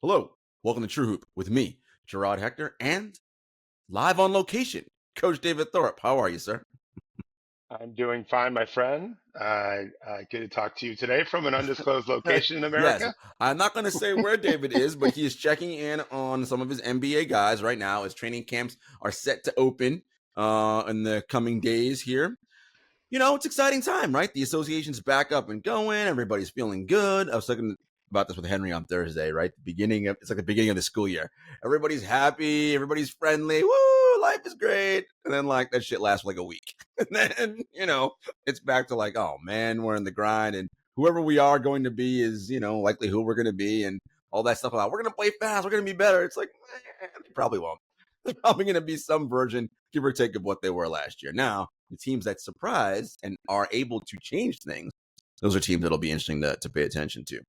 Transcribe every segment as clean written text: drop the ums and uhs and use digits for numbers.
Hello, welcome to TrueHoop with me, Jarod, Hector, and live on location, Coach David Thorpe. How are you, sir? I'm doing fine, my friend. Good to talk to you today from an undisclosed location in Yes, America. I'm not going to say where David is, but he is checking in on some of his NBA guys right now as training camps are set to open in the coming days here. You know, it's exciting time, right? The association's back up and going. Everybody's feeling good. I was talking about this with Henry on Thursday, right? It's like the beginning of the school year. Everybody's happy. Everybody's friendly. Woo, life is great. And then like that shit lasts for like a week. And then, it's back to like, oh man, we're in the grind and whoever we are going to be is, likely who we're going to be and all that stuff about we're going to play fast. We're going to be better. It's like, they probably won't. They're probably going to be some version, give or take, of what they were last year. Now, the teams that surprise and are able to change things, those are teams that'll be interesting to pay attention to.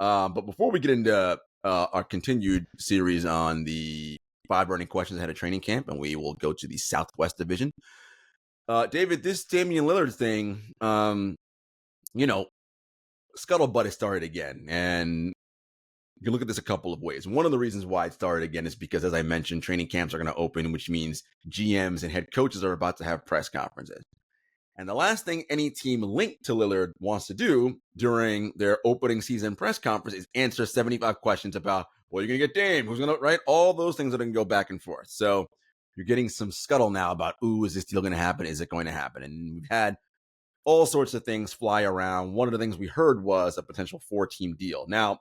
But before we get into our continued series on the 5 burning questions ahead of training camp, and we will go to the Southwest Division. David, this Damian Lillard thing, scuttlebutt has started again. And you can look at this a couple of ways. One of the reasons why it started again is because, as I mentioned, training camps are going to open, which means GMs and head coaches are about to have press conferences. And the last thing any team linked to Lillard wants to do during their opening season press conference is answer 75 questions about, well, you're going to get Dame, who's going to, right? All those things are going to go back and forth. So you're getting some scuttle now about, ooh, is this deal going to happen? Is it going to happen? And we've had all sorts of things fly around. One of the things we heard was a potential 4-team deal. Now,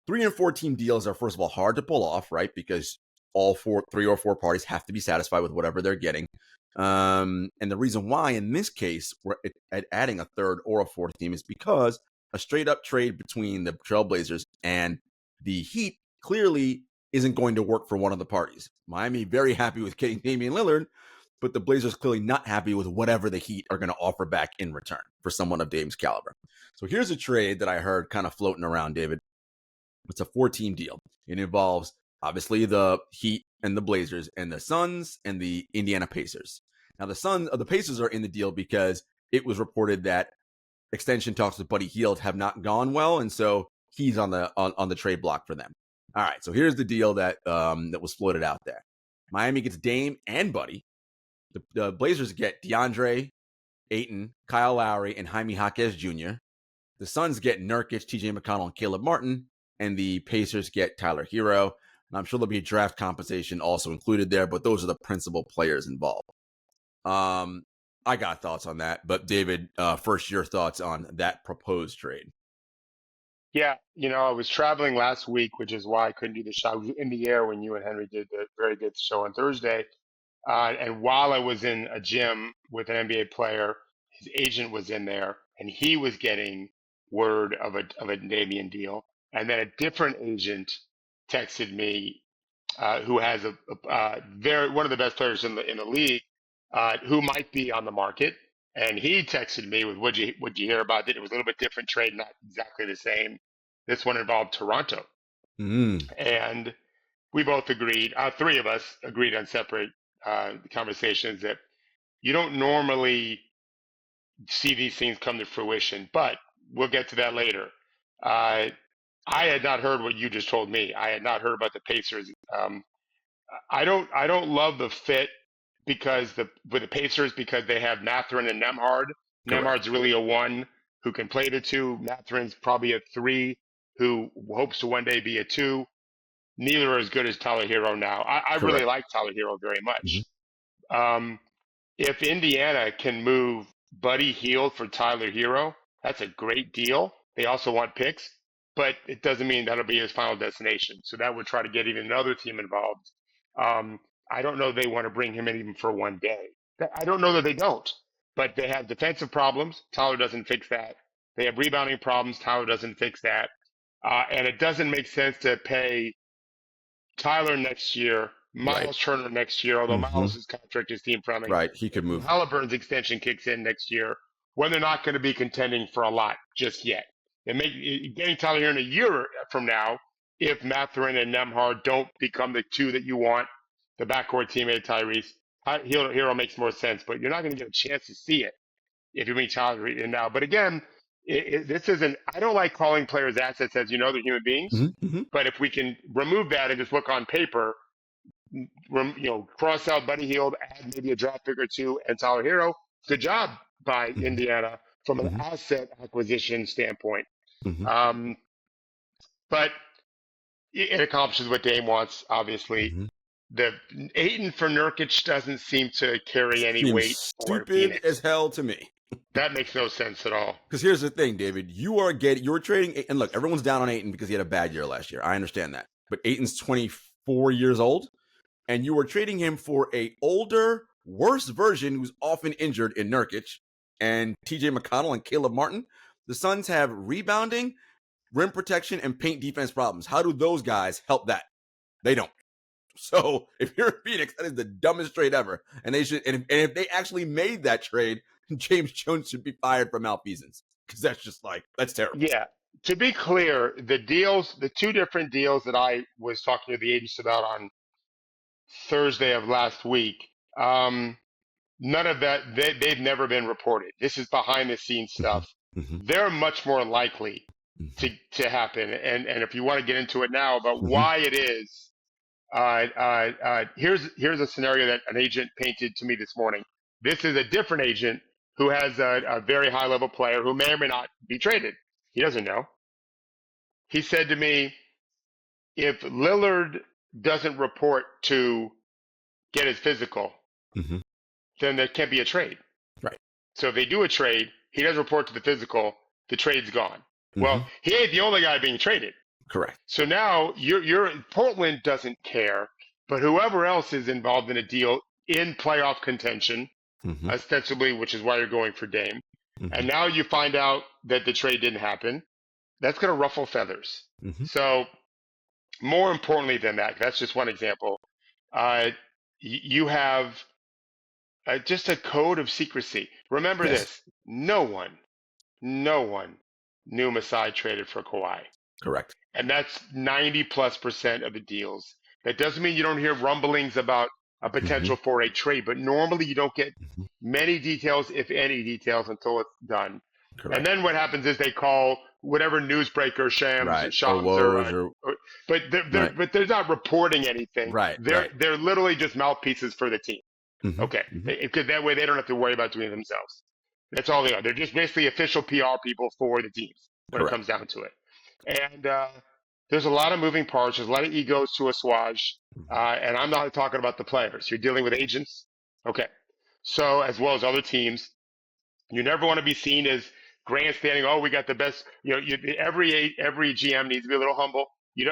3 and 4-team deals are, first of all, hard to pull off, right? Because all 3 or 4 parties have to be satisfied with whatever they're getting. And the reason why, in this case, we're adding a 3rd or a 4th team is because a straight-up trade between the Trailblazers and the Heat clearly isn't going to work for one of the parties. Miami very happy with getting Damian Lillard, but the Blazers clearly not happy with whatever the Heat are going to offer back in return for someone of Dame's caliber. So here's a trade that I heard kind of floating around, David. It's a 4-team deal. It involves, obviously, the Heat and the Blazers and the Suns and the Indiana Pacers. Now, the Pacers are in the deal because it was reported that extension talks with Buddy Hield have not gone well, and so he's on the trade block for them. All right, so here's the deal that was floated out there. Miami gets Dame and Buddy. The Blazers get DeAndre Ayton, Kyle Lowry, and Jaime Jaquez Jr. The Suns get Nurkic, TJ McConnell, and Caleb Martin. And the Pacers get Tyler Hero. And I'm sure there'll be draft compensation also included there, but those are the principal players involved. I got thoughts on that, but David, first, your thoughts on that proposed trade. Yeah, I was traveling last week, which is why I couldn't do the show. I was in the air when you and Henry did the very good show on Thursday. And while I was in a gym with an NBA player, his agent was in there, and he was getting word of a Damian deal. And then a different agent texted me, who has one of the best players in the league, who might be on the market. And he texted me with, "Would you hear about it?" It was a little bit different trade, not exactly the same. This one involved Toronto, and we both agreed. 3 of us agreed on separate conversations that you don't normally see these things come to fruition, but we'll get to that later. Uh, I had not heard what you just told me. I had not heard about the Pacers. I don't love the fit with the Pacers because they have Mathurin and Nemhard. Correct. Nemhard's really a 1 who can play the 2. Mathurin's probably a 3 who hopes to one day be a 2. Neither are as good as Tyler Hero now. I really like Tyler Hero very much. If Indiana can move Buddy Hield for Tyler Hero, that's a great deal. They also want picks, but it doesn't mean that'll be his final destination. So that would try to get even another team involved. I don't know they want to bring him in even for one day. I don't know that they don't, but they have defensive problems. Tyler doesn't fix that. They have rebounding problems. Tyler doesn't fix that. And it doesn't make sense to pay Tyler next year, Miles Turner next year, although Miles' contract is team friendly. Right, he could move. Halliburton's extension kicks in next year when they're not going to be contending for a lot just yet. Getting Tyler here in a year from now, if Mathurin and Nemhard don't become the 2 that you want, the backcourt teammate Tyrese, Hero makes more sense, but you're not going to get a chance to see it if you bring Tyler in now. But again, this isn't. I don't like calling players assets, as you know, they're human beings. Mm-hmm. But if we can remove that and just look on paper, cross out Buddy Hield, add maybe a draft pick or two, and Tyler Hero. Good job by Mm-hmm. Indiana from an Mm-hmm. asset acquisition standpoint. Mm-hmm. Um, but it accomplishes what Dame wants, obviously. Mm-hmm. The Ayton for Nurkic doesn't seem to carry any Seems weight for stupid as Phoenix. hell to me. That makes no sense at all. Because here's the thing, David. You're trading, and look, everyone's down on Ayton because he had a bad year last year. I understand that. But Ayton's 24 years old, and you were trading him for a older, worse version who's often injured in Nurkic and TJ McConnell and Caleb Martin. The Suns have rebounding, rim protection, and paint defense problems. How do those guys help that? They don't. So if you're Phoenix, that is the dumbest trade ever. And they should, and if they actually made that trade, James Jones should be fired for malfeasance, because that's just that's terrible. Yeah. To be clear, the two different deals that I was talking to the agents about on Thursday of last week, none of that, they've never been reported. This is behind the scenes stuff. Mm-hmm. They're much more likely Mm-hmm. to happen. And if you want to get into it now about Mm-hmm. why it is, here's a scenario that an agent painted to me this morning. This is a different agent who has a very high level player who may or may not be traded. He doesn't know. He said to me, if Lillard doesn't report to get his physical, Mm-hmm. then there can't be a trade. Right. So if they do a trade, he doesn't report to the physical, the trade's gone. Mm-hmm. Well, he ain't the only guy being traded. Correct. So now Portland doesn't care, but whoever else is involved in a deal in playoff contention, Mm-hmm. ostensibly, which is why you're going for Dame, Mm-hmm. and now you find out that the trade didn't happen, that's going to ruffle feathers. Mm-hmm. So more importantly than that, that's just one example. You have just a code of secrecy. Remember Yes. this: no one knew Masai traded for Kawhi. Correct. And that's 90+% of the deals. That doesn't mean you don't hear rumblings about a potential for a trade, but normally you don't get Mm-hmm. many details, if any details, until it's done. Correct. And then what happens is they call whatever newsbreaker, Shams, Right. Shams, but they're not reporting anything. Right. They're literally just mouthpieces for the team. Mm-hmm. Okay, Mm-hmm. because that way they don't have to worry about doing it themselves. That's all they are. They're just basically official PR people for the teams when Correct. it comes down to it. And there's a lot of moving parts. There's a lot of egos to assuage. And I'm not talking about the players. You're dealing with agents. Okay. So, as well as other teams, you never want to be seen as grandstanding. Oh, we got the best. Every GM needs to be a little humble. You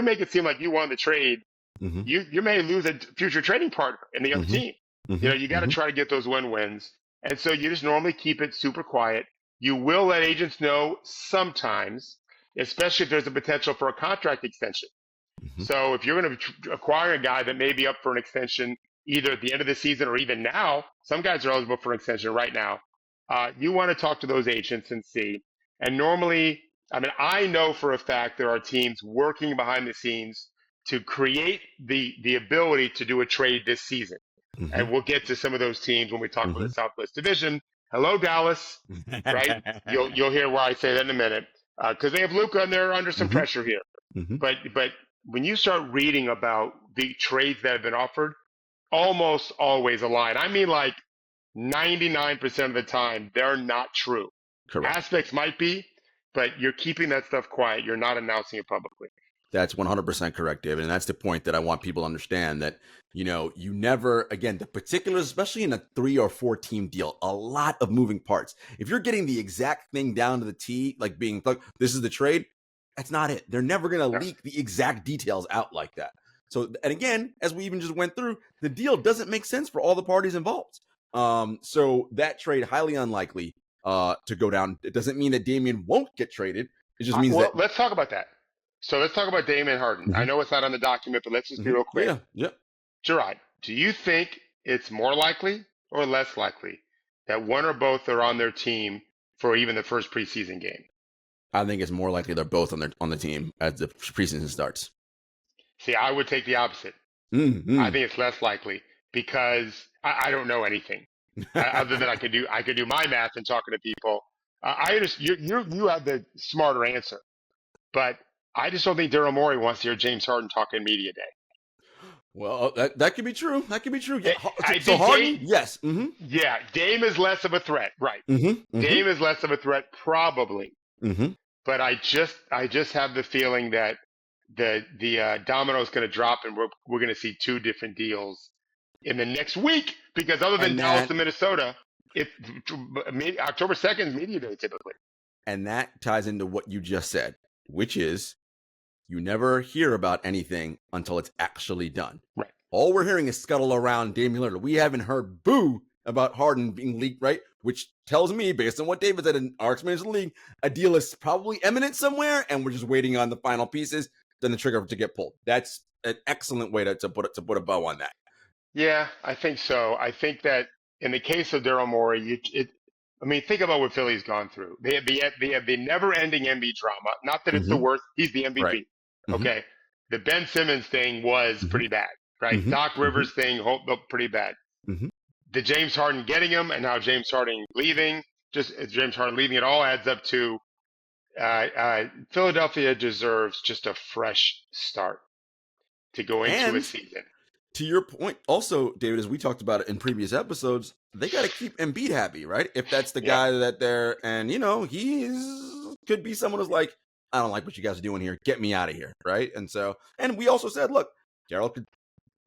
make it seem like you won the trade. Mm-hmm. You may lose a future trading partner in the other Mm-hmm. team. Mm-hmm. You got to try to get those wins. And so you just normally keep it super quiet. You will let agents know sometimes, especially if there's a potential for a contract extension. Mm-hmm. So if you're going to acquire a guy that may be up for an extension either at the end of the season or even now, some guys are eligible for an extension right now. You want to talk to those agents and see. And normally, I know for a fact there are teams working behind the scenes to create the ability to do a trade this season. Mm-hmm. And we'll get to some of those teams when we talk Mm-hmm. about the Southwest Division. Hello, Dallas. Right? You'll hear why I say that in a minute. Because they have Luka and they're under some Mm-hmm. pressure here. Mm-hmm. But when you start reading about the trades that have been offered, almost always align. I mean, like 99% of the time, they're not true. Correct. Aspects might be, but you're keeping that stuff quiet. You're not announcing it publicly. That's 100% correct, David. And that's the point that I want people to understand, that, you never, again, the particulars, especially in a 3 or 4 team deal, a lot of moving parts. If you're getting the exact thing down to the T, like being, look, this is the trade, that's not it. They're never going to leak the exact details out like that. So, and again, as we even just went through, the deal doesn't make sense for all the parties involved. So that trade, highly unlikely to go down. It doesn't mean that Damian won't get traded. It just means that. Let's talk about that. So let's talk about Damian Harden. Mm-hmm. I know it's not on the document, but let's just be real quick. Yeah. Jarod, do you think it's more likely or less likely that one or both are on their team for even the first preseason game? I think it's more likely they're both on the team as the preseason starts. See, I would take the opposite. Mm-hmm. I think it's less likely because I don't know anything other than I could do my math and talking to people. I understand you have the smarter answer, but I just don't think Daryl Morey wants to hear James Harden talk in media day. Well, that could be true. That could be true. Yeah. I So think Harden, yes. Mm-hmm. yeah, Dame is less of a threat, right? Mm-hmm. Mm-hmm. Dame is less of a threat, probably. Mm-hmm. But I just have the feeling that the domino is going to drop, and we're going to see two different deals in the next week. Because other than And Dallas that and Minnesota, it October 2nd is media day typically. and that ties into what you just said, which is you never hear about anything until it's actually done. Right. All we're hearing is scuttle around Damian Lillard. We haven't heard boo about Harden being leaked, right? Which tells me, based on what David said in our experience in the league, a deal is probably imminent somewhere, and we're just waiting on the final pieces, then the trigger to get pulled. That's an excellent way to put a bow on that. Yeah, I think so. I think that in the case of Daryl Morey, think about what Philly's gone through. They have the never-ending MB drama. Not that it's the Mm-hmm. worst. He's the MVP. Right. Mm-hmm. Okay. The Ben Simmons thing was Mm-hmm. pretty bad, right? Mm-hmm. Doc Rivers thing, pretty bad. Mm-hmm. The James Harden getting him, and now James Harden leaving. Just James Harden leaving, it all adds up to Philadelphia deserves just a fresh start to go into a And season. to your point, also, David, as we talked about it in previous episodes, they got to keep Embiid happy, right? If that's the guy that they're, and could be someone who's like, I don't like what you guys are doing here. Get me out of here, right? And we also said, look, Jarod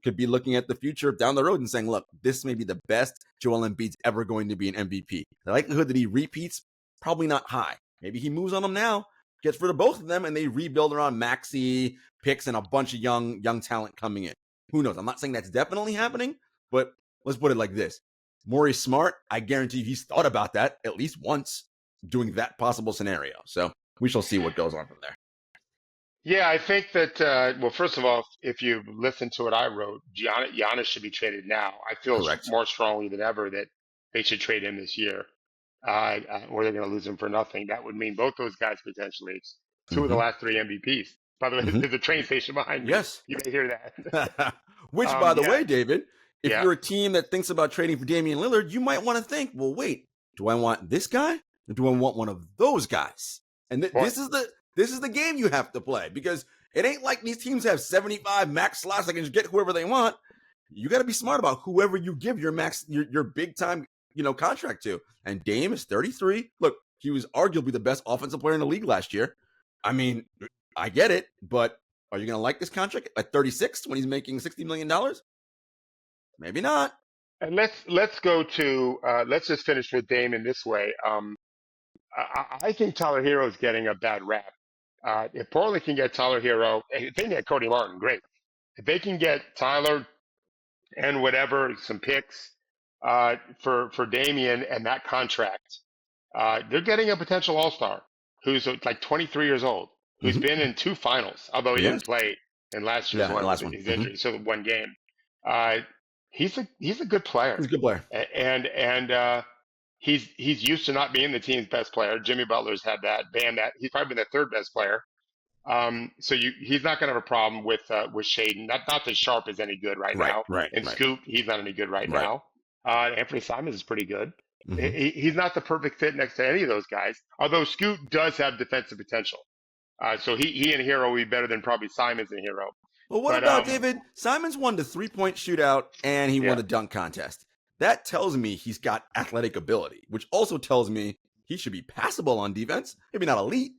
could be looking at the future down the road and saying, look, this may be the best Joel Embiid's ever going to be an MVP. The likelihood that he repeats, probably not high. Maybe he moves on them now, gets rid of both of them, and they rebuild around Maxey, picks, and a bunch of young talent coming in. Who knows? I'm not saying that's definitely happening, but let's put it like this. Morey's smart. I guarantee you he's thought about that at least once, doing that possible scenario. So we shall see what goes on from there. Yeah, I think that, well, first of all, if you listen to what I wrote, Giannis should be traded now. I feel Correct. more strongly than ever that they should trade him this year, or they're going to lose him for nothing. That would mean both those guys potentially. It's two of the last three MVPs. By the way, there's a train station behind me. Yes. You may hear that. Which, by the yeah. way, David, if Yeah. you're a team that thinks about trading for Damian Lillard, you might want to think, well, wait, do I want this guy or do I want one of those guys? And this is the game you have to play, because it ain't like these teams have 75 max slots that can just get whoever they want. You got to be smart about whoever you give your max, your big time, contract to. And Dame is 33. Look, he was arguably the best offensive player in the league last year. I mean, I get it, but are you going to like this contract at 36 when he's making $60 million? Maybe not. And let's go to let's just finish with Dame in this way. I think Tyler Hero is getting a bad rap. If Portland can get Tyler Hero, if they can get Cody Martin, great. If they can get Tyler and whatever, some picks for Damian and that contract, they're getting a potential All-Star who's like 23 years old, who's been in two finals, although he didn't play in last year's one. His injury, so one game. He's a good player. He's a good player, and he's used to not being the team's best player. Jimmy Butler's had that. Bam, that he's probably been the third best player. So he's not going to have a problem with Shaden. Not that Sharp is any good right now. And Scoot, he's not any good right now. Anthony Simons is pretty good. He's not the perfect fit next to any of those guys. Although Scoot does have defensive potential. So he and Hero will be better than probably Simons and Hero. Well, what about David? Simons won the 3-point shootout and he won the dunk contest. That tells me he's got athletic ability, which also tells me he should be passable on defense, maybe not elite.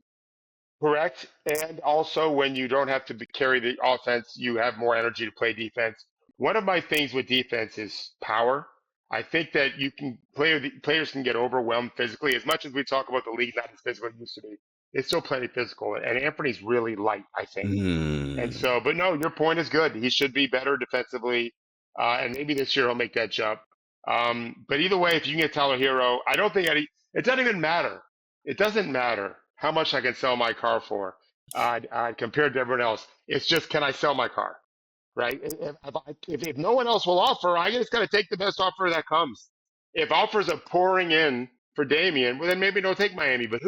Correct. And also, when you don't have to carry the offense, you have more energy to play defense. One of my things with defense is power. I think that players can get overwhelmed physically. As much as we talk about the league not as physical as it used to be, it's still plenty physical. And Anthony's really light, I think. And so, but no, your point is good. He should be better defensively. And maybe this year he'll make that jump. But either way, if you can get Tyler Hero, I don't think it doesn't even matter. It doesn't matter how much I can sell my car for compared to everyone else. It's just, can I sell my car, right? If no one else will offer, I just got to take the best offer that comes. If offers are pouring in for Damian, well, then maybe don't take Miami. But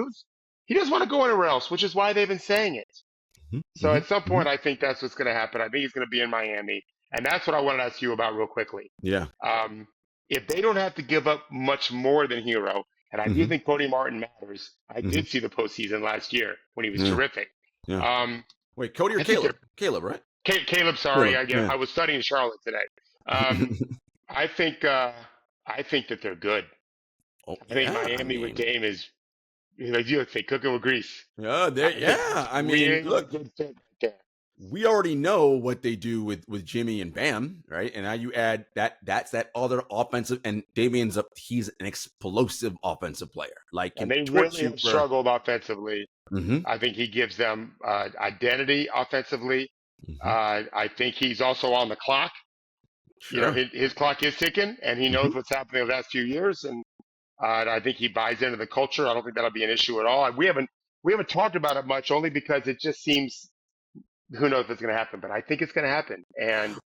he doesn't want to go anywhere else, which is why they've been saying it. So at some point, I think that's what's going to happen. I think he's going to be in Miami. And that's what I wanted to ask you about real quickly. Yeah. If they don't have to give up much more than Hero, And I do Mm-hmm. think Cody Martin matters. I Mm-hmm. did see the postseason last year when he was Yeah. terrific. Yeah. Um, Wait, Cody or I think Caleb? they're Caleb, right? Caleb. Sorry, Caleb. Yeah. I was studying Charlotte today. Um, I think I think that they're good. Oh I think yeah. I Miami with mean, Dame is like you say cooking with grease. yeah. There. I think Yeah. it's I mean, really look, good fit right there. we already know what they do with Jimmy and Bam, right? And now you add that that's that other offensive, and Damian's up. He's an explosive offensive player, like And can they torch really you have for. struggled offensively. Mm-hmm. I think he gives them identity offensively. Mm-hmm. I think he's also on the clock. You know, Sure. his clock is ticking, and he Mm-hmm. knows what's happening the last few years. And I think he buys into the culture. I don't think that'll be an issue at all. We haven't talked about it much, only because it just seems who knows what's going to happen. But I think it's going to happen, and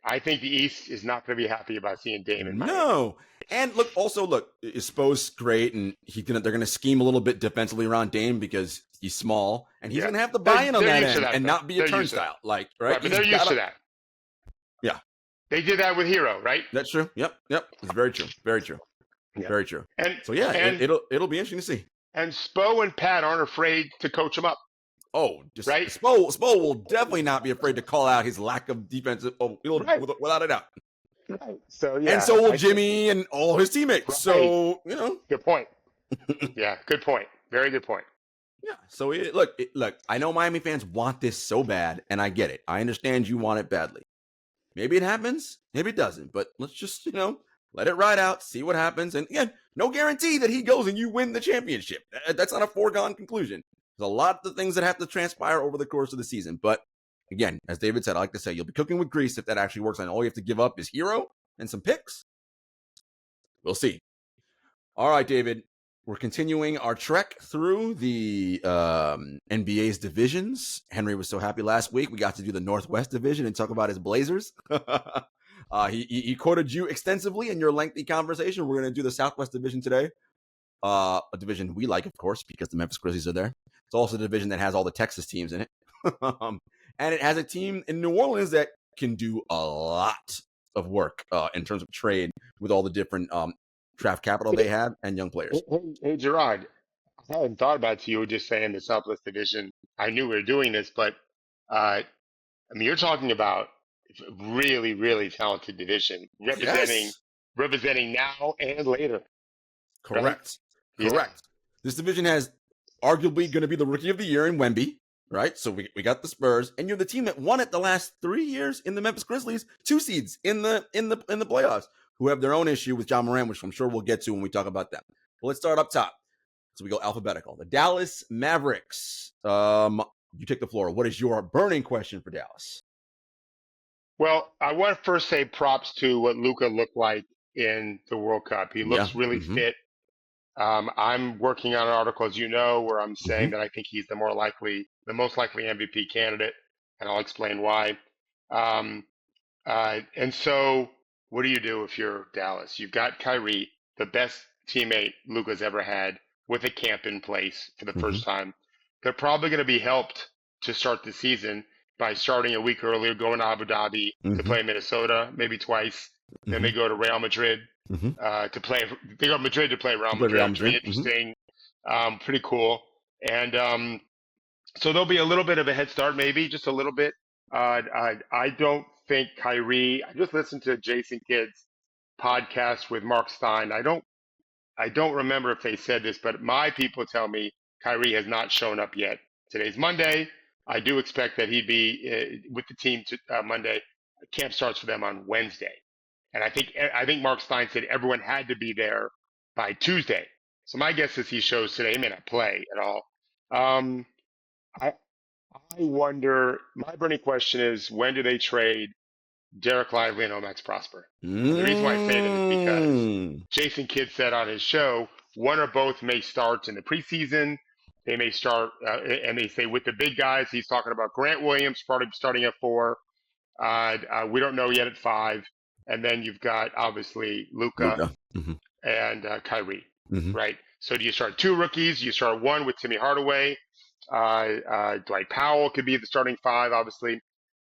I think the East is not going to be happy about seeing Dame in Miami. No. And look, also look, Spo's great, and they're gonna scheme a little bit defensively around Dame because he's small, and he's Yeah, gonna have to buy in on they're that used to end that and though. not be a They're used to that, turnstile. Like, right? right? But He's they're used to gotta. that. Yeah, They did that with Hero, right? that's true. Yep, yep. It's very true. Very true. Yeah. Very true. And So yeah, and it'll be interesting to see. and Spo and Pat aren't afraid to coach him up, Oh, just right? Spo will definitely not be afraid to call out his lack of defensive. Oh, Right. without a doubt. Right. So And yeah, so will I think Jimmy and all his teammates. right. So you know. Good point. Yeah, good point. Very good point. Yeah. So look. I know Miami fans want this so bad, and I get it. I understand you want it badly. Maybe it happens, maybe it doesn't. But let's just let it ride out, see what happens. And again, no guarantee that he goes and you win the championship. That's not a foregone conclusion. There's a lot of things that have to transpire over the course of the season. But again, as David said, I like to say you'll be cooking with grease if that actually works. And all you have to give up is Hero and some picks. We'll see. All right, David. We're continuing our trek through the NBA's divisions. Henry was so happy last week. We got to do the Northwest Division and talk about his Blazers. He quoted you extensively in your lengthy conversation. We're going to do the Southwest Division today. A division we like, of course, because the Memphis Grizzlies are there. It's also a division that has all the Texas teams in it. And it has a team in New Orleans that can do a lot of work in terms of trade with all the different draft capital they have and young players. Hey, Jarod, I hadn't thought about it. You were just saying the Southwest Division. I knew we were doing this, but I mean, you're talking about really, really talented division Yes, representing now and later, right? correct. Yeah. Correct. This division has arguably going to be the rookie of the year in Wemby, right? So we got the Spurs, and you're the team that won it the last 3 years in the Memphis Grizzlies, 2 seeds in the playoffs, who have their own issue with John Moran, which I'm sure we'll get to when we talk about them. But let's start up top. So we go alphabetical. The Dallas Mavericks. You take the floor. What is your burning question for Dallas? Well, I want to first say props to what Luca looked like in the World Cup. He Yeah. looks really Mm-hmm. fit. I'm working on an article, as you know, where I'm Mm-hmm. saying that I think he's the most likely MVP candidate, and I'll explain why. Um, and so, what do you do if you're Dallas? You've got Kyrie, the best teammate Luka's ever had, with a camp in place for the Mm-hmm. first time. They're probably going to be helped to start the season by starting a week earlier, going to Abu Dhabi to Mm-hmm. play Minnesota, maybe twice. Then Mm-hmm. they go to Real Madrid Mm-hmm. to play. They go to Madrid to play Real To play Real Madrid, which would be Madrid. Mm-hmm. interesting, pretty cool. And so there'll be a little bit of a head start, maybe just a little bit. I don't think Kyrie. I just listened to Jason Kidd's podcast with Mark Stein. I don't remember if they said this, but my people tell me Kyrie has not shown up yet. Today's Monday. I do expect that he'd be with the team Monday. Camp starts for them on Wednesday, and I think Mark Stein said everyone had to be there by Tuesday. So my guess is he shows today. He may not play at all. Um, I I wonder. My burning question is when do they trade Derek Lively and Omax Prosper? And the reason why I say that is because Mm. Jason Kidd said on his show, one or both may start in the preseason. They may start, and they say with the big guys, he's talking about Grant Williams starting at 4. We don't know yet at 5. And then you've got obviously Luca Luka. Mm-hmm. and Kyrie, Mm-hmm. right? So do you start 2 rookies? You start 1 with Timmy Hardaway. Dwight Powell could be the starting 5, obviously.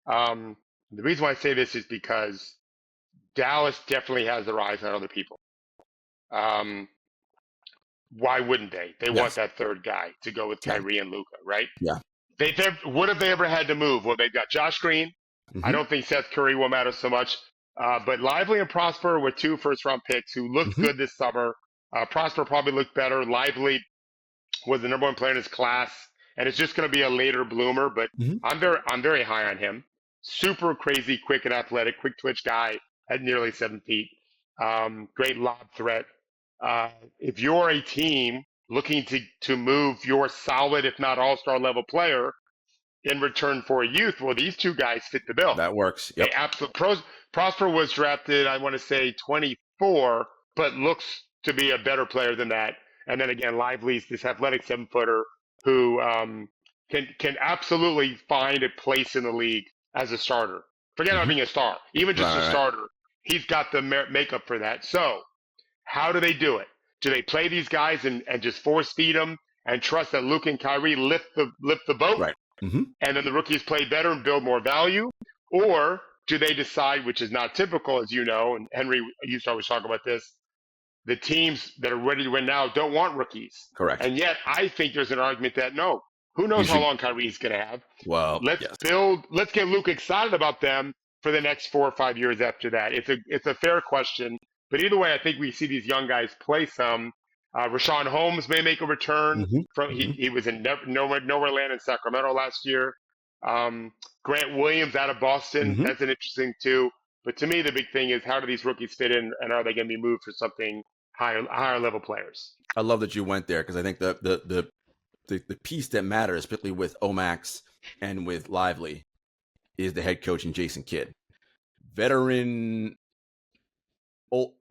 Um, the reason why I say this is because Dallas definitely has their eyes on other people. Um, why wouldn't they? They want Yes. that third guy to go with Yeah. Kyrie and Luka, right? Yeah. What have they ever had to move? Well, they've got Josh Green. I Mm-hmm. don't think Seth Curry will matter so much. But Lively and Prosper with 2 first-round picks who looked Mm-hmm. good this summer. Prosper probably looked better. Lively was the number one player in his class, and it's just going to be a later bloomer. But Mm-hmm. I'm very high on him. Super crazy, quick and athletic, quick twitch guy at nearly 7 feet. Great lob threat. If you're a team looking to move your solid, if not all-star level player in return for a youth, well, these two guys fit the bill. That works. They Yep. absolutely. Prosper was drafted, I want to say 24, but looks to be a better player than that. And then again, Lively's this athletic 7-footer who can absolutely find a place in the league as a starter. Forget about Mm-hmm. being a star, even just a Right. starter. He's got the makeup for that. So, how do they do it? Do they play these guys and just force feed them and trust that Luke and Kyrie lift the boat? Right. Mm-hmm. And then the rookies play better and build more value? Or do they decide, which is not typical, as you know, and Henry used to always talk about this, the teams that are ready to win now don't want rookies. Correct. And yet I think there's an argument that no, who You knows how should. long Kyrie's going to have. Well, Let's yes. let's get Luke excited about them for the next 4 or 5 years after that. It's a fair question. But either way, I think we see these young guys play some. Rashawn Holmes may make a return. Mm-hmm. From he was in nowhere land in Sacramento last year. Grant Williams out of Boston, Mm-hmm. that's an interesting too. But to me, the big thing is how do these rookies fit in, and are they going to be moved for something higher level players? I love that you went there because I think the piece that matters, particularly with Omax and with Lively, is the head coach and Jason Kidd. Veteran,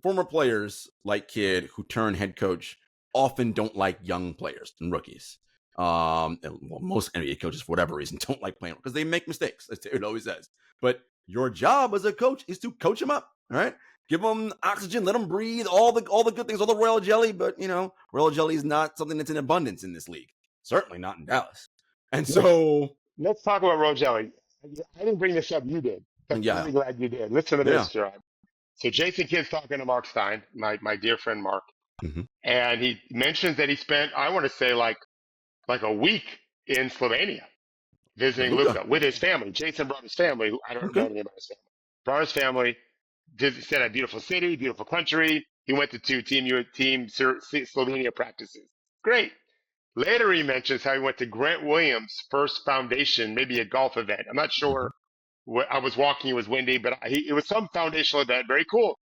former players like Kidd who turn head coach often don't like young players and rookies. Most NBA coaches, for whatever reason, don't like playing because they make mistakes. As it always says. But your job as a coach is to coach them up. All right, give them oxygen, let them breathe, all the good things, all the royal jelly. But royal jelly is not something that's in abundance in this league. Certainly not in Dallas. And so let's talk about royal jelly. I didn't bring this up. You did. I'm yeah, really glad you did. Listen to this, Jarod. So Jason Kidd's talking to Mark Stein, my dear friend Mark, mm-hmm. and he mentions that he spent, I want to say, like a week in Slovenia visiting Luka with his family. Jason brought his family, who I don't know anything about his family. Brought his family, said a beautiful city, beautiful country. He went to 2 team Slovenia practices. Great. Later, he mentions how he went to Grant Williams' first foundation, maybe a golf event. I'm not sure. I was walking, it was windy, but it was some foundational event. Very cool.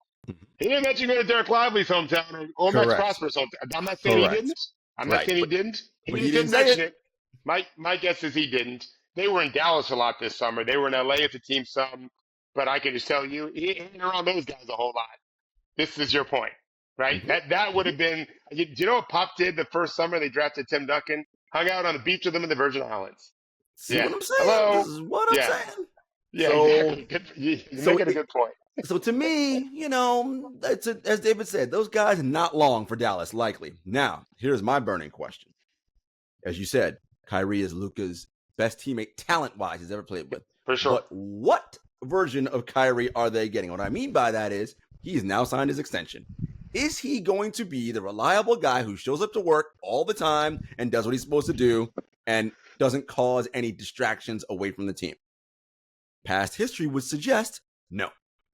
He didn't mention going to Derek Lively's hometown or Max Prosper's hometown. I'm not saying he didn't. I'm not saying he didn't. He but just he didn't mention say it. My guess is he didn't. They were in Dallas a lot this summer. They were in LA at the team some. But I can just tell you, he ain't around those guys a whole lot. This is your point, right? Mm-hmm. That would have been. Do you know what Pop did the first summer they drafted Tim Duncan? Hung out on the beach with them in the Virgin Islands. See what I'm saying? Hello. This is what I'm saying. Yeah, so, exactly. You're making a good point. So to me, as David said, those guys not long for Dallas, likely. Now, here's my burning question. As you said, Kyrie is Luka's best teammate talent-wise he's ever played with. For sure. But what version of Kyrie are they getting? What I mean by that is he's now signed his extension. Is he going to be the reliable guy who shows up to work all the time and does what he's supposed to do and doesn't cause any distractions away from the team? Past history would suggest no,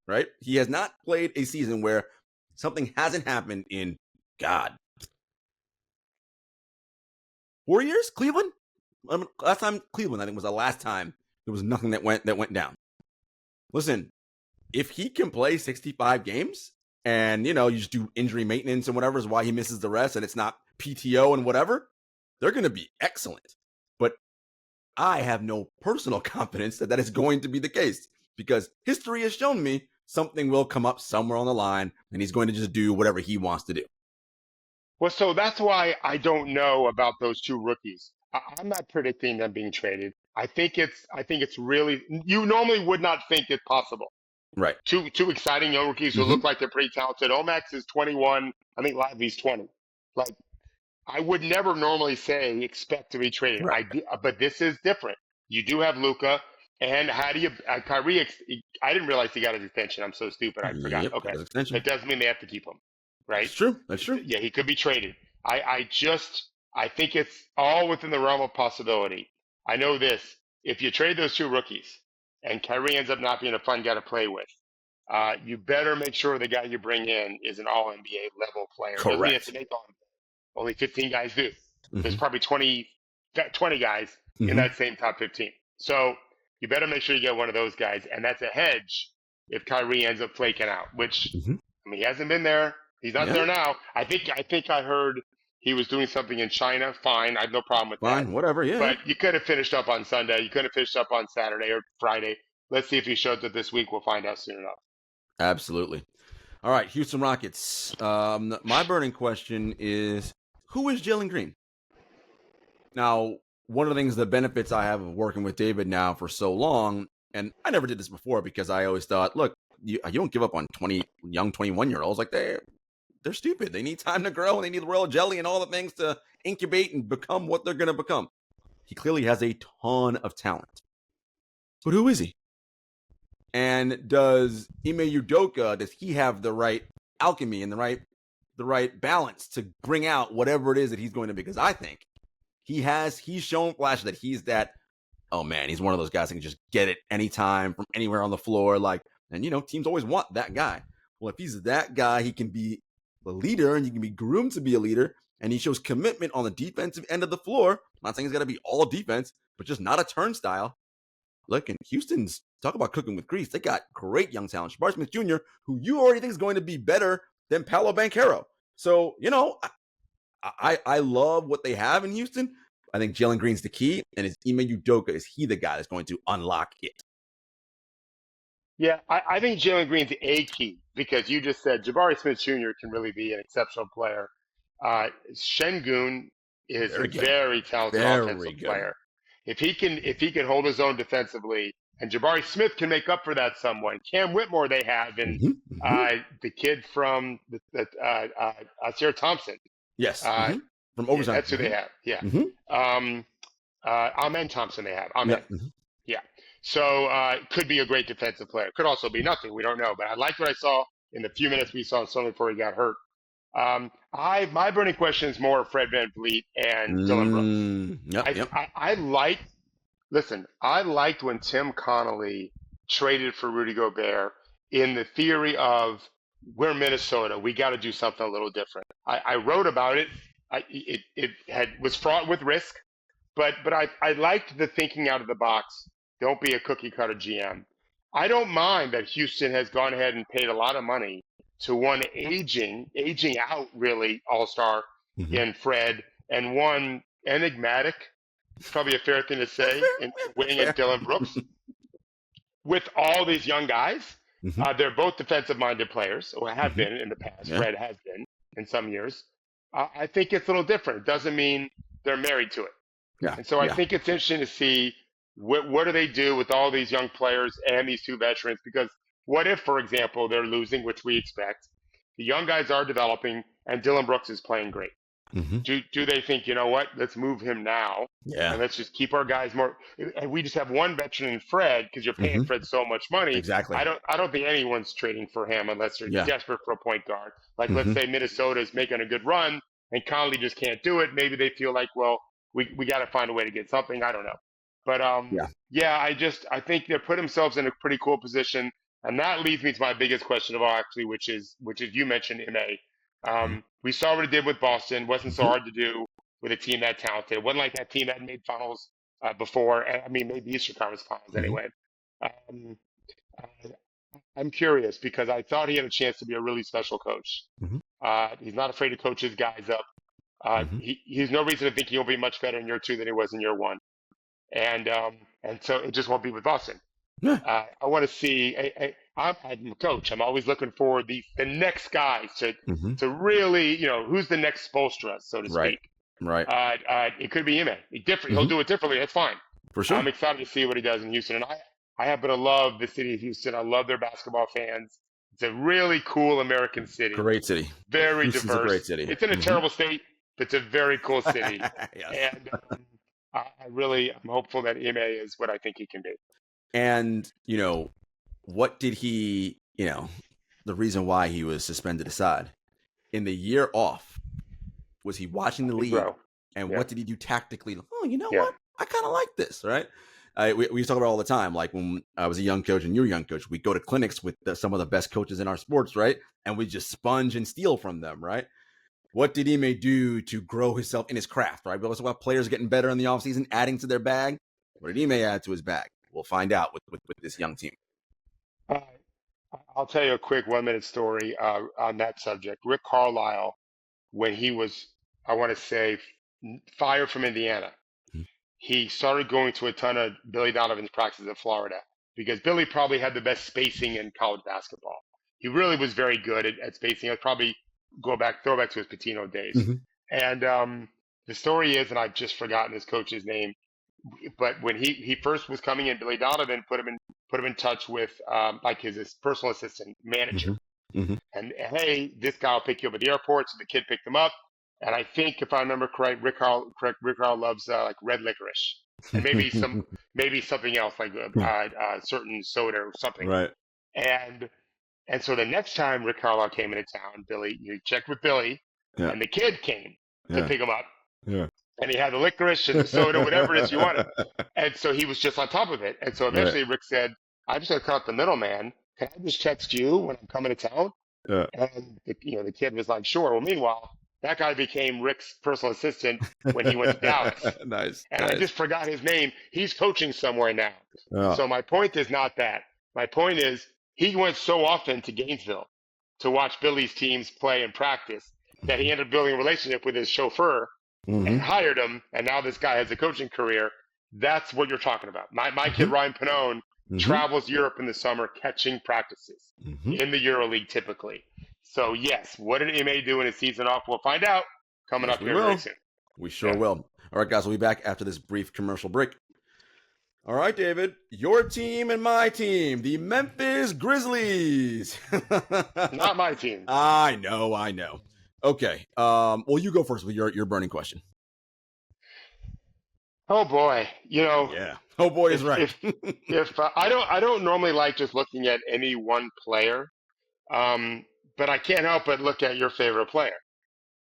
right? He has not played a season where something hasn't happened in, 4 years? Cleveland? Last time Cleveland, I think, was the last time there was nothing that went down. Listen, if he can play 65 games and, you just do injury maintenance and whatever is why he misses the rest and it's not PTO and whatever, they're going to be excellent. But I have no personal confidence that is going to be the case because history has shown me something will come up somewhere on the line and he's going to just do whatever he wants to do. Well, so that's why I don't know about those 2 rookies. I'm not predicting them being traded. I think it's really, you normally would not think it's possible. Right. Two exciting young rookies who look like they're pretty talented. Omax is 21. I think Lively's 20. Like, I would never normally say expect to be traded. Right. But this is different. You do have Luka, and how do you Kyrie? I didn't realize he got his extension. I'm so stupid. I forgot. Yep, okay, extension. that doesn't mean they have to keep him, right? That's true. Yeah, he could be traded. I think it's all within the realm of possibility. I know this: if you trade those two rookies, and Kyrie ends up not being a fun guy to play with, you better make sure the guy you bring in is an All NBA level player. Doesn't mean you have to Correct. make all. Only 15 guys do. There's Mm-hmm. probably 20 guys in Mm-hmm. that same top 15. So you better make sure you get one of those guys, and that's a hedge if Kyrie ends up flaking out. Which Mm-hmm. I mean, he hasn't been there. He's not Yeah. there now. I think I heard he was doing something in China. Fine, I have no problem with that. Fine. Whatever. Yeah. But you could have finished up on Sunday. You could have finished up on Saturday or Friday. Let's see if he shows up this week. We'll find out soon enough. Absolutely. All right, Houston Rockets. My burning question is, who is Jalen Green? Now, one of the things, the benefits I have of working with David now for so long, and I never did this before because I always thought, look, you don't give up on young 21-year-olds. Like they're stupid. They need time to grow and they need royal jelly and all the things to incubate and become what they're going to become. He clearly has a ton of talent. But who is he? And does Ime Udoka, does he have the right alchemy and the right balance to bring out whatever it is that he's going to be? Because I think he's shown flashes that he's that, oh man, he's one of those guys that can just get it anytime from anywhere on the floor. Like, and teams always want that guy. Well, if he's that guy, he can be the leader and he can be groomed to be a leader. And he shows commitment on the defensive end of the floor. I'm not saying he's got to be all defense, but just not a turnstile. Look, and Houston's, talk about cooking with grease. They got great young talent. Jabari Smith Jr., who you already think is going to be better than Paolo Banchero. So, I love what they have in Houston. I think Jalen Green's the key, and is Ime Udoka, is he the guy that's going to unlock it? Yeah, I think Jalen Green's a key because you just said Jabari Smith Jr. can really be an exceptional player. Şengün is Very a good. very talented Very offensive good. player. If he can hold his own defensively, and Jabari Smith can make up for that somewhat. Cam Whitmore they have, and the kid from Sierra Thompson. Yes. From Yeah, overtime. that's who they have. Yeah. Amen Thompson they have. Amen. Yeah. So could be a great defensive player. Could also be nothing. We don't know. But I liked what I saw in the few minutes we saw Sunday before he got hurt. My burning question is more Fred VanVleet and Dylan Brooks. I liked when Tim Connolly traded for Rudy Gobert in the theory of we're Minnesota. We got to do something a little different. I wrote about it. It was fraught with risk, but I liked the thinking out of the box. Don't be a cookie cutter GM. I don't mind that Houston has gone ahead and paid a lot of money to one aging out really all-star in Fred, and one enigmatic, it's probably a fair thing to say, in wing and Dylan Brooks. With all these young guys, they're both defensive-minded players, or have been in the past. Yeah. Fred has been in some years. I think it's a little different. It doesn't mean they're married to it. Yeah. And so I think it's interesting to see what do they do with all these young players and these two veterans, because what if, for example, they're losing, which we expect, the young guys are developing, and Dylan Brooks is playing great. Do they think, you know what, let's move him now, and let's just keep our guys more, and we just have one veteran in Fred because you're paying Fred so much money. Exactly. I don't think anyone's trading for him unless they're desperate for a point guard. Like let's say Minnesota is making a good run and Conley just can't do it. Maybe they feel like, well, we got to find a way to get something. I don't know. But I think they put themselves in a pretty cool position. And that leads me to my biggest question of all, actually, which is you mentioned Ime. We saw what it did with Boston. Wasn't so hard to do with a team that talented. It wasn't like that team that made finals before. I mean, maybe Eastern Conference Finals anyway. I'm curious because I thought he had a chance to be a really special coach. He's not afraid to coach his guys up. He's no reason to think he'll be much better in year 2 than he was in year 1. And so it just won't be with Boston. I want to see. I'm a coach. I'm always looking for the next guys to really, who's the next Spoelstra, so to speak. Right. It could be Ime. He'll do it differently. That's fine. For sure. I'm excited to see what he does in Houston. And I happen to love the city of Houston. I love their basketball fans. It's a really cool American city. Great city. Very Houston's diverse. A great city. It's in a terrible state, but it's a very cool city. And I'm hopeful that Ime is what I think he can be. And, what did he, the reason why he was suspended aside in the year off Was he watching the Big league? bro. And Yeah. what did he do tactically? Oh, you know Yeah. what? I kind of like this, right? We talk about it all the time. Like when I was a young coach and you were a young coach, we go to clinics with some of the best coaches in our sports, right? And we just sponge and steal from them, right? What did Ime do to grow himself in his craft, right? We also have players getting better in the offseason, adding to their bag. What did Ime add to his bag? We'll find out with this young team. Uh, I'll tell you a quick 1 minute story on that subject. Rick Carlisle, when he was, I want to say, fired from Indiana, he started going to a ton of Billy Donovan's practices in Florida because Billy probably had the best spacing in college basketball. He really was very good at spacing. I'd probably throw back to his Pitino days. Mm-hmm. And the story is, and I've just forgotten his coach's name, but when he first was coming in, Billy Donovan put him in touch with like his personal assistant manager, Mm-hmm. Mm-hmm. and hey, this guy will pick you up at the airport. So the kid picked him up, and I think if I remember Rick Carl loves like red licorice, and maybe something else like certain soda or something. Right. And so the next time Rick Carlisle came into town, you checked with Billy, Yeah. and the kid came to Yeah. pick him up. Yeah. And he had the licorice and the soda, whatever it is you wanted. And so he was just on top of it. And so eventually Rick said, I'm just going to cut out the middleman. Can I just text you when I'm coming to town? Yeah. And the kid was like, sure. Well, meanwhile, that guy became Rick's personal assistant when he went to Dallas. Nice. And I just forgot his name. He's coaching somewhere now. Yeah. So my point is not that. My point is he went so often to Gainesville to watch Billy's teams play and practice that he ended up building a relationship with his chauffeur and hired him, and now this guy has a coaching career. That's what you're talking about. My kid Ryan Pannone travels Europe in the summer catching practices in the EuroLeague typically. So yes, what did Ime do in his season off? We'll find out coming up here very soon. We sure will. All right, guys, we'll be back after this brief commercial break. All right, David, your team and my team, the Memphis Grizzlies. Not my team. I know. Okay. Well, you go first with your burning question. Oh boy, Yeah. Oh boy is right. If I don't normally like just looking at any one player, but I can't help but look at your favorite player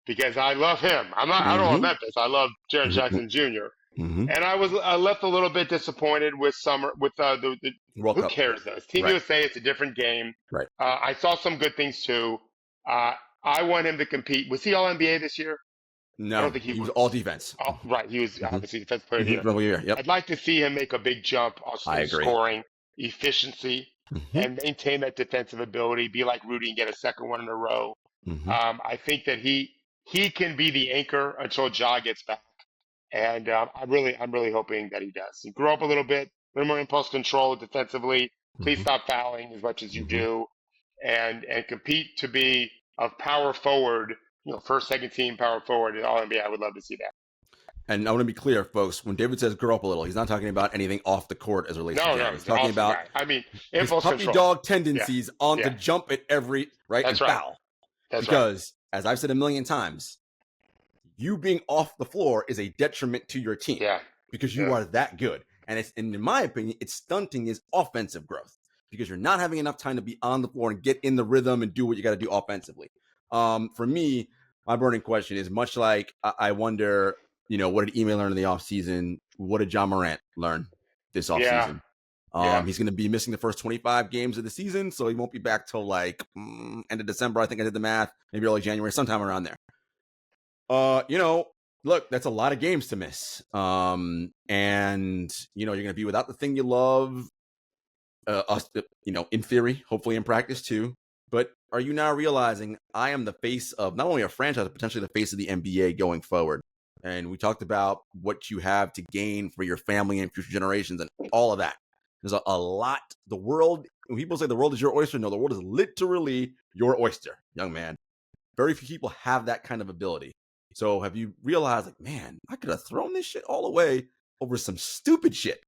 because I love him. I don't love Memphis. I love Jarod Jackson Jr. And I left a little bit disappointed with the World who Cup. cares though? It's Team USA. It's a different game. Right. I saw some good things too. I want him to compete. Was he all NBA this year? No, I don't think he was all defense. Oh, right. He was obviously defensive player of the year. Yep. I'd like to see him make a big jump also I in agree. scoring, efficiency, and maintain that defensive ability, be like Rudy and get a second one in a row. I think that he can be the anchor until Ja gets back. And I'm really hoping that he does. He grew up a little bit, a little more impulse control defensively. Please stop fouling as much as you do, and compete to be a power forward, first, second team power forward in All NBA. I would love to see that. And I want to be clear, folks. When David says grow up a little, he's not talking about anything off the court as it relates to Ja. He's talking about his puppy dog tendencies on to jump at every and foul. Because as I've said a million times, you being off the floor is a detriment to your team. Yeah. Because you are that good. And in my opinion, it's stunting his offensive growth because you're not having enough time to be on the floor and get in the rhythm and do what you got to do offensively. For me, my burning question is much like I wonder, what did Ime learn in the offseason? What did John Morant learn this offseason? He's going to be missing the first 25 games of the season, so he won't be back till end of December. I think I did the math, maybe early January, sometime around there. Look, that's a lot of games to miss. And you're going to be without the thing you love, in theory, hopefully in practice too. But are you now realizing I am the face of not only a franchise, but potentially the face of the NBA going forward? And we talked about what you have to gain for your family and future generations and all of that. There's a lot. The world, when people say the world is your oyster, no, the world is literally your oyster, young man. Very few people have that kind of ability. So have you realized, man, I could have thrown this shit all away over some stupid shit,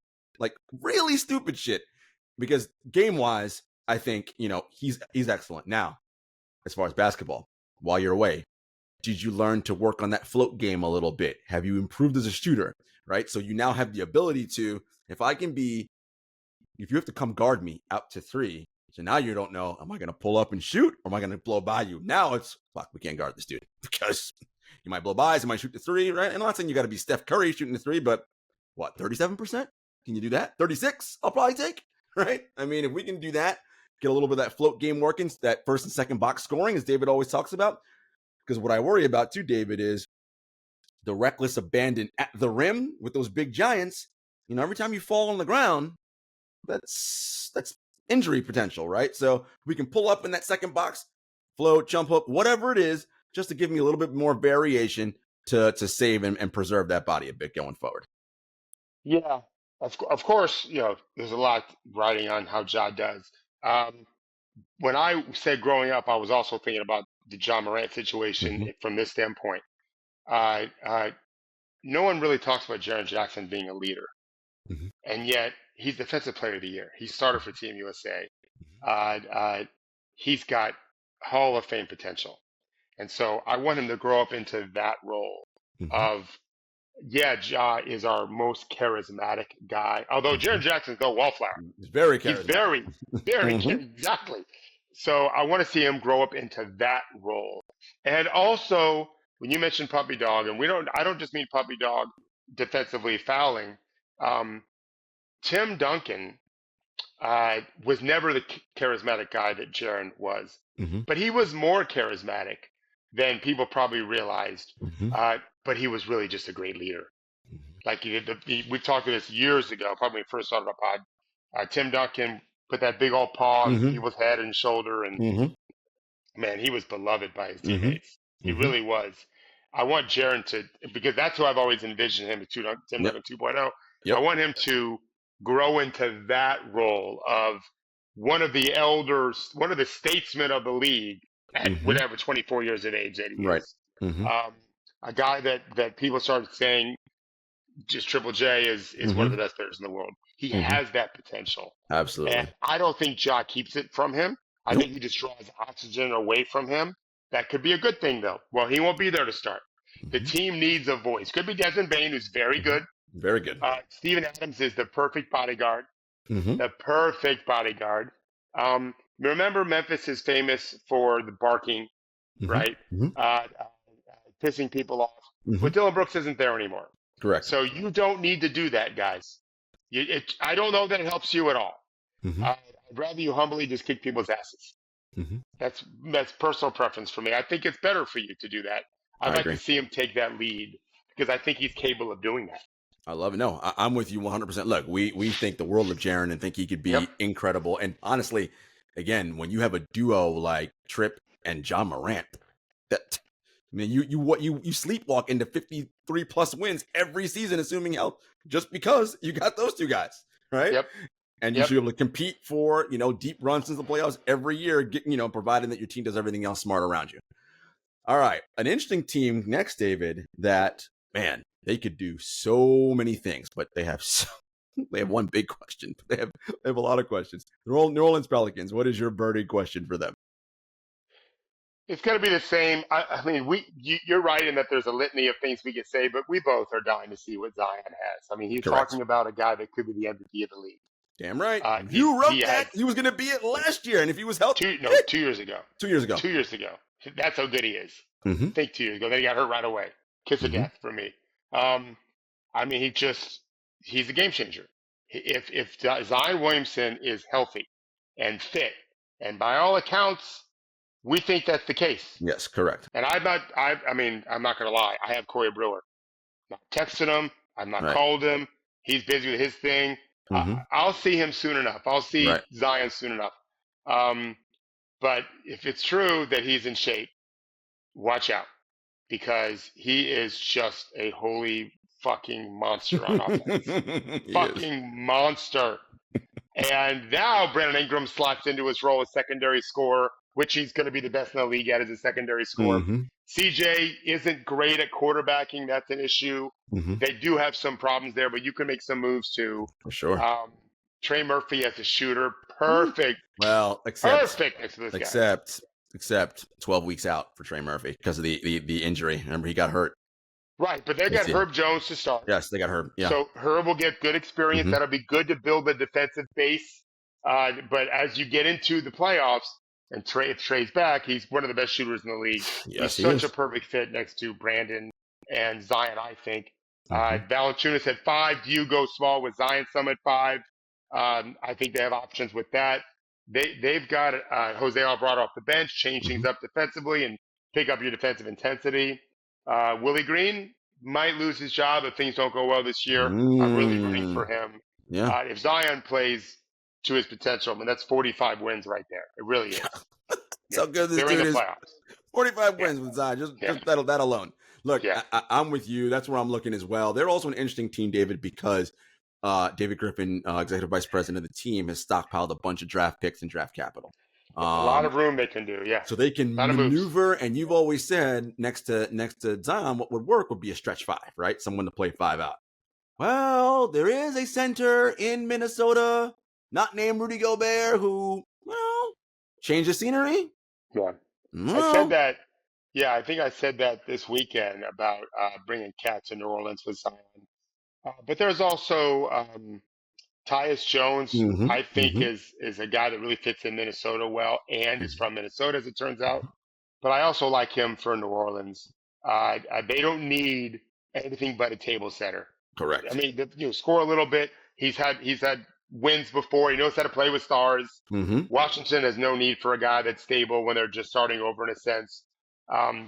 really stupid shit. Because game-wise, I think, he's excellent. Now, as far as basketball, while you're away, did you learn to work on that float game a little bit? Have you improved as a shooter, right? So you now have the ability to, if you have to come guard me out to three, so now you don't know, am I going to pull up and shoot or am I going to blow by you? Now it's, fuck, we can't guard this dude because You might blow bys, you might shoot the three, right? And I'm not saying you got to be Steph Curry shooting the three, but what, 37%? Can you do that? 36? I'll probably take, right? I mean, if we can do that, get a little bit of that float game working, that first and second box scoring, as David always talks about. Because what I worry about too, David, is the reckless abandon at the rim with those big giants. You know, every time you fall on the ground, that's injury potential, right? So we can pull up in that second box, float, jump hook, whatever it is, just to give me a little bit more variation to save and preserve that body a bit going forward. Yeah, of course, there's a lot riding on how Ja does. When I said growing up, I was also thinking about the John Morant situation from this standpoint. No one really talks about Jaren Jackson being a leader, and yet he's Defensive Player of the Year. He started for Team USA. He's got Hall of Fame potential, and so I want him to grow up into that role of. Yeah, Ja is our most charismatic guy. Although Jaren Jackson's no wallflower. He's very He's charismatic. very exactly. So I want to see him grow up into that role. And also, when you mentioned puppy dog, and I don't just mean puppy dog defensively fouling. Tim Duncan was never the charismatic guy that Jaren was, but he was more charismatic than people probably realized. But he was really just a great leader. Like we talked about this years ago, probably when we first started our pod. Tim Duncan put that big old paw on people's head and shoulder, and man, he was beloved by his teammates. He really was. I want Jaren to, because that's who I've always envisioned him, Tim Duncan 2.0. I want him to grow into that role of one of the elders, one of the statesmen of the league at whatever 24 years of age that he is. A guy that people started saying just Triple J is one of the best players in the world. He has that potential. Absolutely. And I don't think Ja keeps it from him. I think he just draws oxygen away from him. That could be a good thing, though. Well, he won't be there to start. The team needs a voice. Could be Desmond Bane, who's very good. Very good. Steven Adams is the perfect bodyguard. The perfect bodyguard. Remember, Memphis is famous for the barking, right? Pissing people off. But Dylan Brooks isn't there anymore. Correct. So you don't need to do that, guys. I don't know that it helps you at all. I'd rather you humbly just kick people's asses. That's personal preference for me. I think it's better for you to do that. I'd like to see him take that lead because I think he's capable of doing that. I love it. No, I'm with you 100%. Look, we think the world of Jaren and think he could be incredible. And honestly, again, when you have a duo like Tripp and John Morant, that I mean, you sleepwalk into 53 plus wins every season, assuming health, just because you got those two guys, right? And you should be able to compete for, deep runs into the playoffs every year, providing that your team does everything else smart around you. All right. An interesting team next, David, that, man, they could do so many things, but they have one big question. They have a lot of questions. New Orleans Pelicans, what is your burning question for them? It's going to be the same. I mean, you're right in that there's a litany of things we could say, but we both are dying to see what Zion has. I mean, he's talking about a guy that could be the MVP of the league. Damn right. You wrote that. He was going to be it last year, and if he was healthy. 2 years ago. 2 years ago. 2 years ago. That's how good he is. I think 2 years ago. Then he got hurt right away. Kiss of death for me. I mean, he's a game changer. If Zion Williamson is healthy and fit, and by all accounts, we think that's the case. Yes, correct. And I'm not going to lie. I have Corey Brewer. I'm not texting him. I'm not called him. He's busy with his thing. I'll see him soon enough. I'll see Zion soon enough. But if it's true that he's in shape, watch out. Because he is just a holy fucking monster on offense. Fucking monster. And now Brandon Ingram slots into his role as secondary scorer, which he's going to be the best in the league at as a secondary scorer. CJ isn't great at quarterbacking. That's an issue. They do have some problems there, but you can make some moves too. For sure. Trey Murphy as a shooter, perfect. Well, perfect next to this guy. Except 12 weeks out for Trey Murphy because of the injury. Remember, he got hurt. Right, but they got Herb Jones to start. Yes, they got Herb. Yeah. So Herb will get good experience. That'll be good to build a defensive base. But as you get into the playoffs, And if Trey's back, he's one of the best shooters in the league. He's Yes, he such a is. perfect fit next to Brandon and Zion, I think. Mm-hmm. Valanciunas at 5. Do you go small with Zion some at 5? I think they have options with that. They've got Jose Alvarado off the bench, change Mm-hmm. things up defensively and pick up your defensive intensity. Willie Green might lose his job if things don't go well this year. I'm really rooting for him. Yeah. If Zion plays to his potential, I mean, that's 45 wins right there. It really is. So good this They're in dude the is. playoffs. 45 Yeah. wins with Zion. Just Yeah. that alone. Look, Yeah. I'm with you. That's where I'm looking as well. They're also an interesting team, David, because David Griffin, executive vice president of the team, has stockpiled a bunch of draft picks and draft capital. A lot of room they can do. Yeah. So they can A lot of moves. maneuver. And you've always said next to Zion, what would work would be a stretch 5, right? Someone to play 5 out. Well, there is a center in Minnesota, not named Rudy Gobert, who, well, changed the scenery. Yeah. Well, I said that. Yeah, I think I said that this weekend about bringing Cat to New Orleans with Zion. But there's also Tyus Jones. mm-hmm, I think mm-hmm, is a guy that really fits in Minnesota well, and is from Minnesota as it turns out. But I also like him for New Orleans. They don't need anything but a table setter. correct. I mean, score a little bit. He's had wins before. He knows how to play with stars. Mm-hmm. Washington has no need for a guy that's stable when they're just starting over in a sense.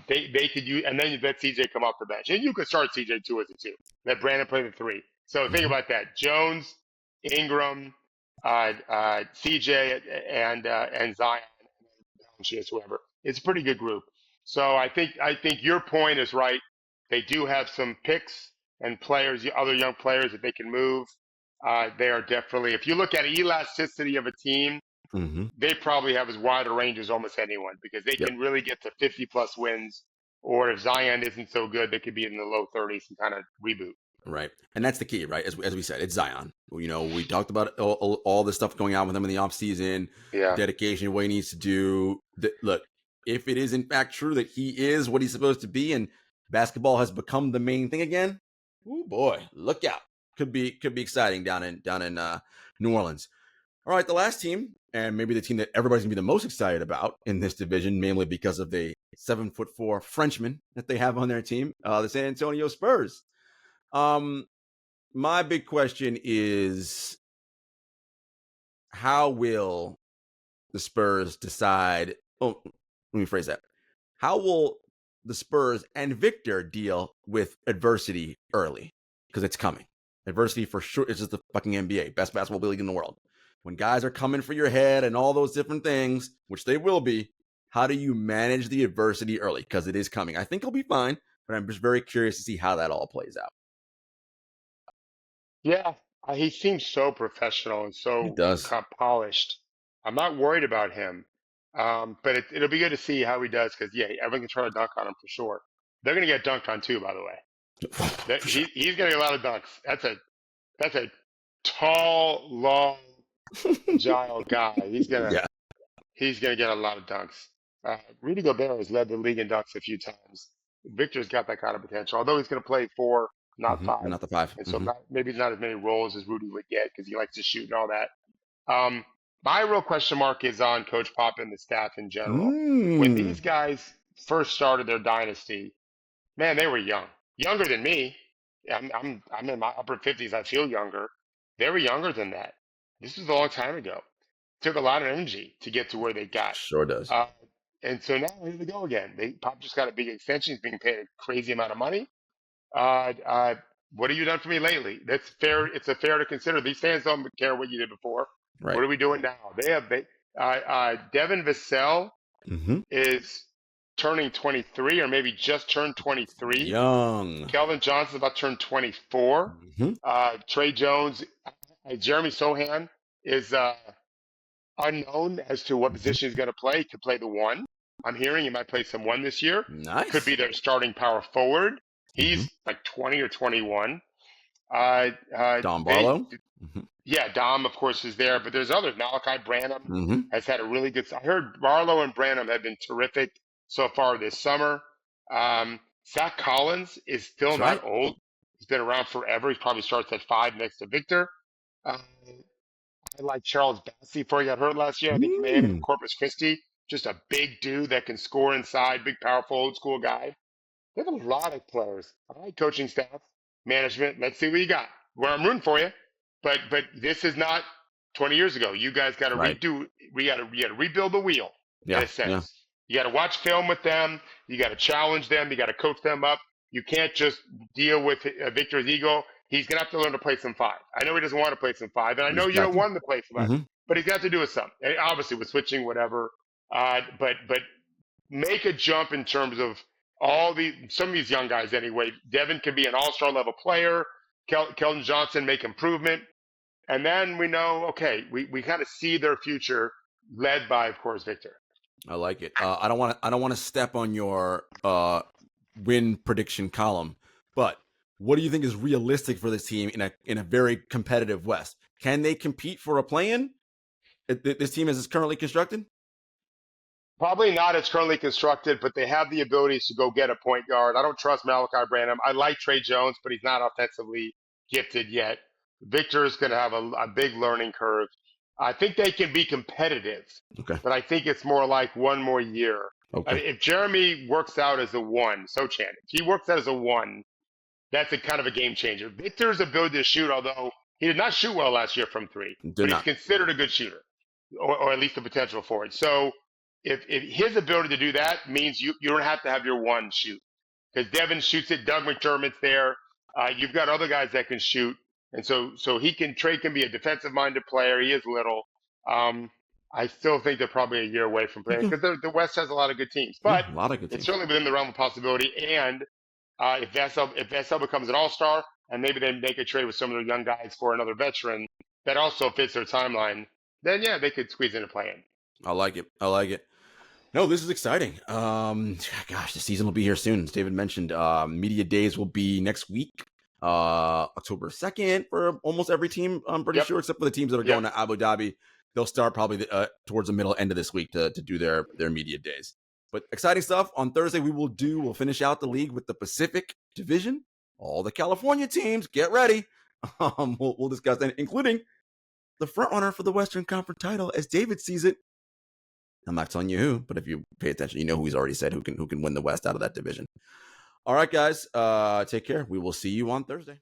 They could use, and then you let CJ come off the bench, and you could start CJ 2 as a 2. Let Brandon play the 3. So think about that: Jones, Ingram, CJ, and Zion, whoever. It's a pretty good group. So I think your point is right. They do have some picks and players, other young players that they can move. They are definitely, if you look at elasticity of a team, Mm-hmm. they probably have as wide a range as almost anyone because they Yep. can really get to 50 plus wins. Or if Zion isn't so good, they could be in the low 30s and kind of reboot. Right. And that's the key, right? As we said, it's Zion. We talked about all the stuff going on with him in the offseason, Yeah. dedication, what he needs to do. Look, if it is in fact true that he is what he's supposed to be and basketball has become the main thing again, oh boy, look out. Could be exciting down in New Orleans. All right, the last team, and maybe the team that everybody's gonna be the most excited about in this division, mainly because of the 7'4" Frenchman that they have on their team, the San Antonio Spurs. My big question is, how will the Spurs decide? Oh, let me phrase that. How will the Spurs and Victor deal with adversity early? Because it's coming. Adversity for sure. It's just the fucking NBA, best basketball league in the world. When guys are coming for your head and all those different things, which they will be, how do you manage the adversity early? Because it is coming. I think he'll be fine, but I'm just very curious to see how that all plays out. Yeah. He seems so professional and He so does. polished. I'm not worried about him. But it'll be good to see how he does because, yeah, everyone can try to dunk on him for sure. They're going to get dunked on too, by the way. He's going to get a lot of dunks. That's a tall, long, agile guy. He's gonna get a lot of dunks. Rudy Gobert has led the league in dunks a few times. Victor's got that kind of potential, although he's going to play 4, not 5. Not the 5. And so maybe not as many roles as Rudy would get because he likes to shoot and all that. My real question mark is on Coach Pop and the staff in general. When these guys first started their dynasty, man, they were younger than me. I'm in my upper 50s. I feel younger. They were younger than that. This was a long time ago. It took a lot of energy to get to where they got. Sure does. And so now here they go again. Pop just got a big extension. He's being paid a crazy amount of money. What have you done for me lately? That's fair. It's fair to consider. These fans don't care what you did before. Right. What are we doing now? Devin Vassell is turning 23 or maybe just turned 23. Young. Kelvin Johnson's about to turn 24. Trey Jones, Jeremy Sohan is unknown as to what position he's going to play. He could play the 1. I'm hearing he might play some 1 this year. Nice. Could be their starting power forward. He's like 20 or 21. Dom Barlow. Yeah, Dom, of course, is there, but there's others. Malachi Branham has had a really good. I heard Barlow and Branham have been terrific so far this summer. Zach Collins is still not old. He's been around forever. He probably starts at 5 next to Victor. I like Charles Bassey before he got hurt last year. I think he may have been Corpus Christi. just a big dude that can score inside, big, powerful, old school guy. They have a lot of players. All right, coaching staff, management. Let's see what you got. Well, I'm rooting for you, but this is not 20 years ago. You guys got to Right. redo. You got to rebuild the wheel in Yeah. a Yeah. sense. You got to watch film with them. You got to challenge them. You got to coach them up. You can't just deal with Victor's ego. He's gonna have to learn to play some five. I know he doesn't want to play some five, and I know He's you got don't to. want him to play five, Mm-hmm. but he's got to do with something. And obviously, with switching, whatever. But make a jump in terms of some of these young guys anyway. Devin can be an all-star level player. Keldon Johnson make improvement, and then we know, okay, we kind of see their future led by, of course, Victor. I like it. I don't want to step on your win prediction column, but what do you think is realistic for this team in a very competitive West? Can they compete for a play-in? This team as it's currently constructed? Probably not as currently constructed, but they have the abilities to go get a point guard. I don't trust Malachi Branham. I like Trey Jones, but he's not offensively gifted yet. Victor is going to have a big learning curve. I think they can be competitive, Okay. but I think it's more like one more year. I mean, Okay. if Jeremy works out as a one, so Chan, if he works out as a one, that's a kind of a game changer. Victor's ability to shoot, although he did not shoot well last year from three, Did but he's not. considered a good shooter, or at least the potential for it. So if his ability to do that means you don't have to have your one shoot, because Devin shoots it, Doug McDermott's there. You've got other guys that can shoot, and so Trey can be a defensive minded player. He is little. I still think they're probably a year away from playing Okay. because the West has a lot of good teams, Yeah, but a lot of good it's teams. certainly within the realm of possibility. And if Vassell becomes an all-star, and maybe they make a trade with some of their young guys for another veteran that also fits their timeline, then yeah, they could squeeze in a play-in. I like it. I like it. No, this is exciting. Gosh, the season will be here soon. As David mentioned, media days will be next week, October 2nd for almost every team. I'm pretty Yep. sure, except for the teams that are going to Abu Dhabi. They'll start probably towards the end of this week to do their media days. But exciting stuff. On Thursday, we'll finish out the league with the Pacific Division. All the California teams, get ready. We'll discuss that, including the front runner for the Western Conference title, as David sees it. I'm not telling you who, but if you pay attention, you know who he's already said who can win the West out of that division. All right, guys, take care. We will see you on Thursday.